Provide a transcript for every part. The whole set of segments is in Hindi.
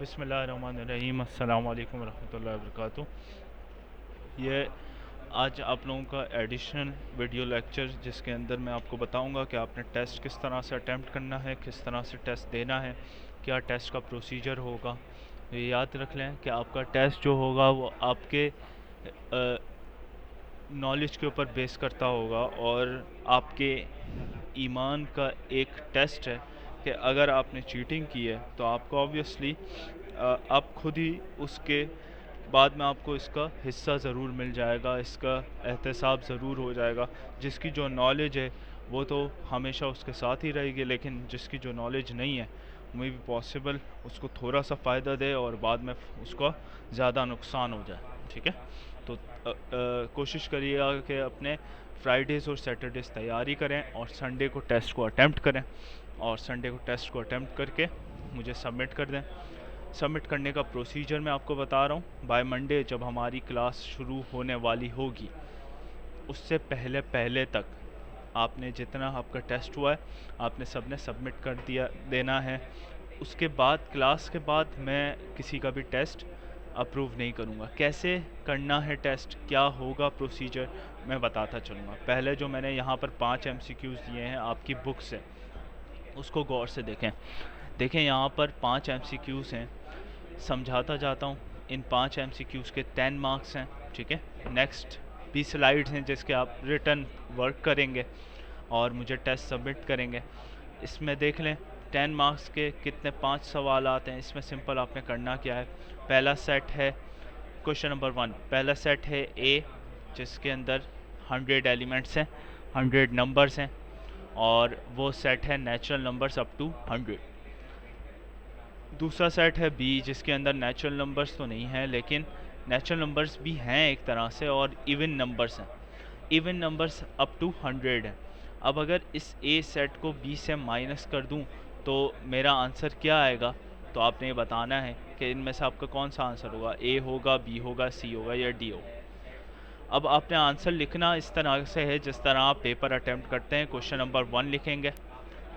बिस्मिल्लाहिर्रहमानिर्रहीम अस्सलाम वालेकुम रहमतुल्लाहि वबरकातुहू। ये आज आप लोगों का एडिशनल वीडियो लेक्चर जिसके अंदर मैं आपको बताऊंगा कि आपने टेस्ट किस तरह से अटैम्प्ट करना है, किस तरह से टेस्ट देना है, क्या टेस्ट का प्रोसीजर होगा। ये याद रख लें कि आपका टेस्ट जो होगा वो आपके नॉलेज के ऊपर बेस करता होगा और आपके ईमान का एक टेस्ट है कि अगर आपने चीटिंग की है तो आपको ऑब्वियसली आप खुद ही उसके बाद में आपको इसका हिस्सा ज़रूर मिल जाएगा, इसका एहतसाब ज़रूर हो जाएगा। जिसकी जो नॉलेज है वो तो हमेशा उसके साथ ही रहेगी, लेकिन जिसकी जो नॉलेज नहीं है मे भी पॉसिबल उसको थोड़ा सा फ़ायदा दे और बाद में उसका ज़्यादा नुकसान हो जाए। ठीक है, तो कोशिश करिएगा कि अपने फ्राइडेज़ और सैटरडेज़ तैयारी करें और संडे को टेस्ट को अटैम्प्ट करें और संडे को टेस्ट को अटैम्प्ट करके मुझे सबमिट कर दें। सबमिट करने का प्रोसीजर मैं आपको बता रहा हूँ। बाय मंडे जब हमारी क्लास शुरू होने वाली होगी उससे पहले पहले तक आपने जितना आपका टेस्ट हुआ है आपने सब ने सबमिट कर दिया देना है। उसके बाद क्लास के बाद मैं किसी का भी टेस्ट अप्रूव नहीं करूँगा। कैसे करना है टेस्ट, क्या होगा प्रोसीजर, मैं बताता चलूँगा। पहले जो मैंने यहाँ पर 5 MCQs दिए हैं आपकी बुक से, उसको गौर से देखें यहाँ पर 5 MCQs हैं। समझाता जाता हूँ। इन 5 MCQs के 10 मार्क्स हैं। ठीक है, नेक्स्ट 20 स्लाइड्स हैं जिसके आप रिटर्न वर्क करेंगे और मुझे टेस्ट सबमिट करेंगे। इसमें देख लें 10 मार्क्स के कितने 5 सवाल आते हैं। इसमें सिंपल आपने करना क्या है, पहला सेट है क्वेश्चन नंबर 1, पहला सेट है ए जिसके अंदर 100 एलिमेंट्स हैं, 100 नंबर्स हैं और वो सेट है नेचुरल नंबर्स अप टू 100। दूसरा सेट है बी जिसके अंदर नेचुरल नंबर्स तो नहीं है लेकिन नेचुरल नंबर्स भी हैं एक तरह से और इवन नंबर्स हैं, इवन नंबर्स अप टू 100 हैं। अब अगर इस ए सेट को बी से माइनस कर दूं तो मेरा आंसर क्या आएगा, तो आपने ये बताना है कि इनमें से आपका कौन सा आंसर होगा, ए होगा, बी होगा, सी होगा या डी होगा। अब आपने आंसर लिखना इस तरह से है जिस तरह आप पेपर अटैम्प्ट करते हैं। क्वेश्चन नंबर 1 लिखेंगे,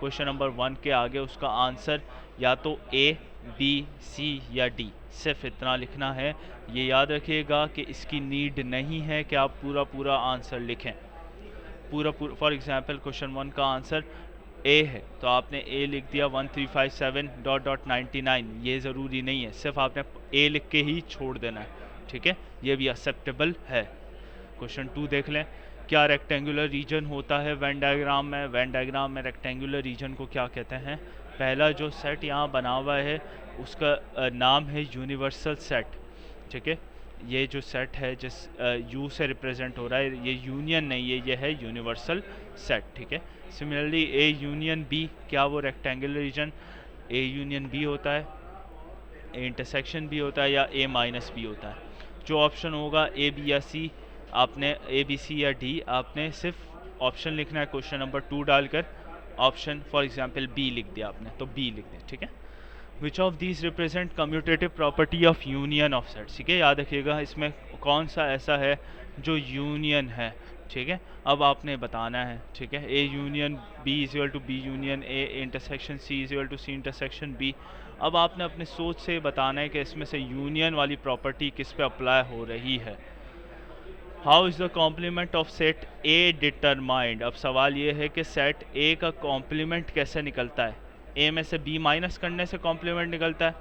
क्वेश्चन नंबर 1 के आगे उसका आंसर या तो ए, बी, सी या डी, सिर्फ इतना लिखना है। ये याद रखिएगा कि इसकी नीड नहीं है कि आप पूरा पूरा आंसर लिखें, पूरा फॉर एग्जांपल क्वेश्चन 1 का आंसर ए है तो आपने ए लिख दिया 1357.99, ये ज़रूरी नहीं है, सिर्फ आपने ए लिख के ही छोड़ देना है। ठीक है, ये भी एक्सेप्टेबल है। क्वेश्चन 2 देख लें, क्या रेक्टेंगुलर रीजन होता है वेन डायग्राम में। वेन डायग्राम में रेक्टेंगुलर रीजन को क्या कहते हैं। पहला जो सेट यहाँ बना हुआ है उसका नाम है यूनिवर्सल सेट। ठीक है, ये जो सेट है जिस यू से रिप्रेजेंट हो रहा है, ये यूनियन नहीं है, ये है यूनिवर्सल सेट। ठीक है, सिमिलरली ए यूनियन बी, क्या वो rectangular region A union B होता है, ए इंटरसेक्शन बी होता है या ए माइनस बी होता है। जो ऑप्शन होगा ए, बी या सी, आपने ए, बी, सी या डी, आपने सिर्फ ऑप्शन लिखना है क्वेश्चन नंबर 2 डालकर। ऑप्शन फॉर एग्जांपल बी लिख दिया आपने तो बी लिख दें। ठीक है, which of these represent commutative property of union of sets. ठीक है, याद रखिएगा इसमें कौन सा ऐसा है जो यूनियन है। ठीक है, अब आपने बताना है। ठीक है, A union B is equal to B union A intersection C is equal to C intersection B. अब आपने अपने सोच से बताना है कि इसमें से यूनियन वाली प्रॉपर्टी किस पे अप्लाई हो रही है। How is the complement of set A determined. अब सवाल ये है कि सेट ए का कॉम्प्लीमेंट कैसे निकलता है। ए में से बी माइनस करने से कॉम्प्लीमेंट निकलता है,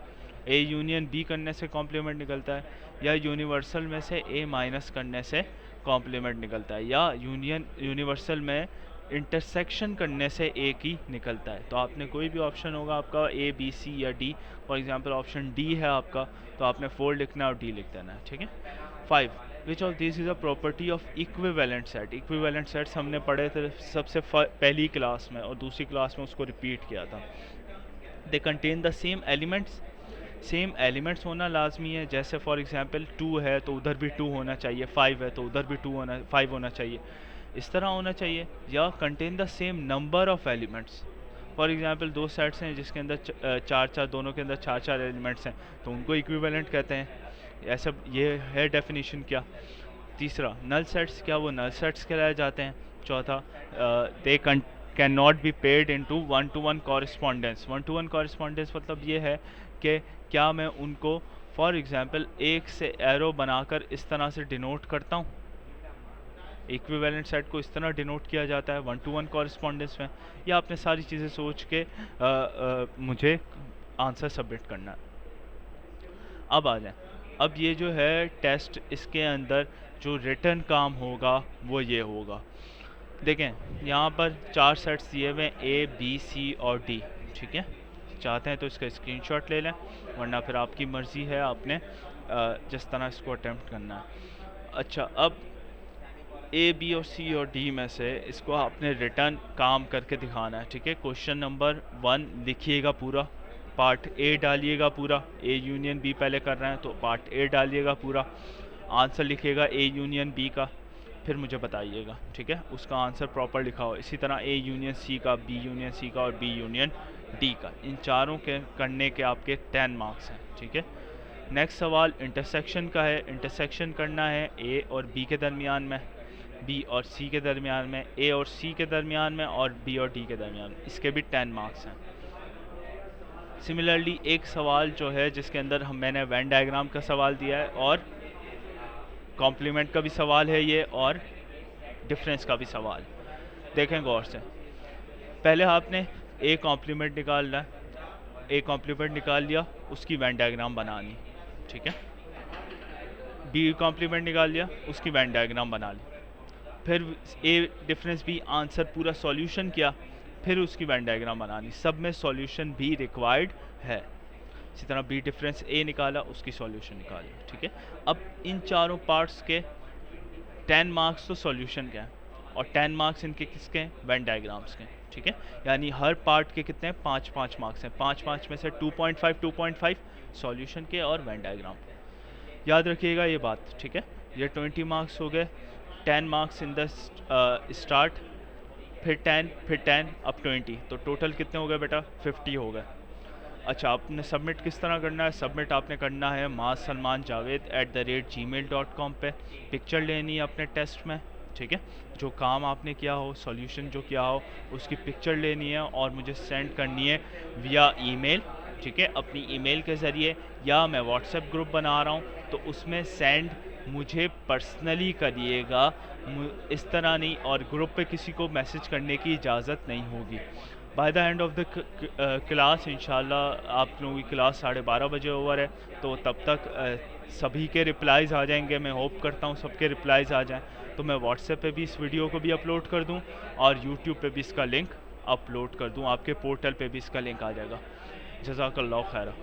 ए यूनियन बी करने से कॉम्प्लीमेंट निकलता है, या यूनिवर्सल में से ए माइनस करने से कॉम्प्लीमेंट निकलता है, या यूनिवर्सल में इंटरसेक्शन करने से एक ही निकलता है। तो आपने कोई भी ऑप्शन होगा आपका ए, बी, सी या D. For example option D है आपका तो आपने 4 लिखना है और डी लिख देना है। ठीक है, 5 which of this is a property of equivalent set. Equivalent sets हमने पढ़े थे सबसे पहली क्लास में और दूसरी क्लास में उसको रिपीट किया था। They contain the same elements, same elements होना लाजमी है। जैसे फॉर एग्जांपल 2 है तो उधर भी 2 होना चाहिए, 5 है तो उधर भी 5 होना चाहिए, इस तरह होना चाहिए। या contain the same number of elements. For example 2 sets हैं जिसके अंदर 4 दोनों के अंदर 4 एलिमेंट्स हैं तो उनको इक्विवेलेंट कहते हैं। ऐसा ये है डेफिनेशन। क्या तीसरा, नल सेट्स, क्या वो नल सेट्स कहलाए जाते हैं। चौथा, they can not be paid into 1-to-1 correspondence. 1-to-1 correspondence मतलब ये है कि क्या मैं उनको फॉर एग्ज़ाम्पल एक से एरो बनाकर इस तरह से डिनोट करता हूँ। इक्विवेलेंट सेट को इस तरह डिनोट किया जाता है 1-to-1 कॉरस्पॉन्डेंस में। या आपने सारी चीज़ें सोच के मुझे आंसर सबमिट करना है। अब आ जाए, अब ये जो है टेस्ट, इसके अंदर जो रिटर्न काम होगा वो ये होगा। देखें यहाँ पर 4 सेट्स दिए हुए हैं, ए बी सी और डी, ठीक है। चाहते हैं तो इसका स्क्रीनशॉट ले लें, वरना फिर आपकी मर्ज़ी है, आपने जिस तरह इसको अटेम्प्ट करना है। अच्छा, अब ए बी और सी और डी में से इसको आपने रिटर्न काम करके दिखाना है, ठीक है। क्वेश्चन नंबर 1 लिखिएगा पूरा, पार्ट ए डालिएगा पूरा, ए यूनियन बी पहले कर रहे हैं तो पार्ट ए डालिएगा पूरा, आंसर लिखिएगा ए यूनियन बी का, फिर मुझे बताइएगा, ठीक है, उसका आंसर प्रॉपर लिखा हो। इसी तरह ए यूनियन सी का, बी यूनियन सी का और बी यूनियन डी का, इन चारों के करने के आपके 10 मार्क्स हैं, ठीक है। नेक्स्ट सवाल इंटरसेक्शन का है। इंटरसेक्शन करना है ए और बी के दरमियान में, बी और सी के दरमियान में, ए और सी के दरमियान में और बी और डी के दरमियान में, इसके भी 10 मार्क्स हैं। सिमिलरली एक सवाल जो है जिसके अंदर मैंने वेन डायग्राम का सवाल दिया है और कॉम्प्लीमेंट का भी सवाल है ये, और डिफरेंस का भी सवाल। देखें गौर से, पहले आपने ए कॉम्प्लीमेंट निकालना है, ए कॉम्प्लीमेंट निकाल लिया, उसकी वेन डायग्राम बनानी, ठीक है। बी कॉम्प्लीमेंट निकाल लिया, उसकी वेन डायग्राम बना ली, फिर ए डिफरेंस बी आंसर पूरा सॉल्यूशन किया, फिर उसकी वेन डायग्राम बनानी, सब में सॉल्यूशन भी रिक्वायर्ड है। इसी तरह बी डिफरेंस ए निकाला, उसकी सॉल्यूशन निकाली, ठीक है। अब इन चारों पार्ट्स के 10 मार्क्स तो सॉल्यूशन के हैं और 10 मार्क्स इनके किसके हैं, वेन डायग्राम्स के, ठीक है। यानी हर पार्ट के कितने हैं, 5-5 मार्क्स हैं। 5-5 में से 2.5 सॉल्यूशन के और वेन डायग्राम। याद रखिएगा ये बात, ठीक है। ये 20 मार्क्स हो गए, 10 मार्क्स इन द स्टार्ट, फिर 10, फिर 10, अब 20, तो टोटल कितने हो गए बेटा, 50 हो गए। अच्छा, आपने सबमिट किस तरह करना है, सबमिट आपने करना है maazsalmanjaved@gmail.com पे। पिक्चर लेनी है अपने टेस्ट में, ठीक है, जो काम आपने किया हो, सॉल्यूशन जो किया हो, उसकी पिक्चर लेनी है और मुझे सेंड करनी है विया ईमेल, ठीक है, अपनी ईमेल के ज़रिए, या मैं व्हाट्सएप ग्रुप बना रहा हूँ तो उसमें सेंड मुझे पर्सनली करिएगा, इस तरह नहीं, और ग्रुप पे किसी को मैसेज करने की इजाज़त नहीं होगी। By the end of the class इंशाल्लाह आप लोगों की क्लास 12:30 बजे ओवर है, तो तब तक सभी के रिप्लाइज़ आ जाएंगे। मैं होप करता हूँ सबके रिप्लाइज़ आ जाएं, तो मैं व्हाट्सएप पे भी इस वीडियो को भी अपलोड कर दूँ और यूट्यूब पे भी इसका लिंक अपलोड कर दूँ, आपके पोर्टल पे भी इसका लिंक आ जाएगा। जज़ाकल्लाह खैरा।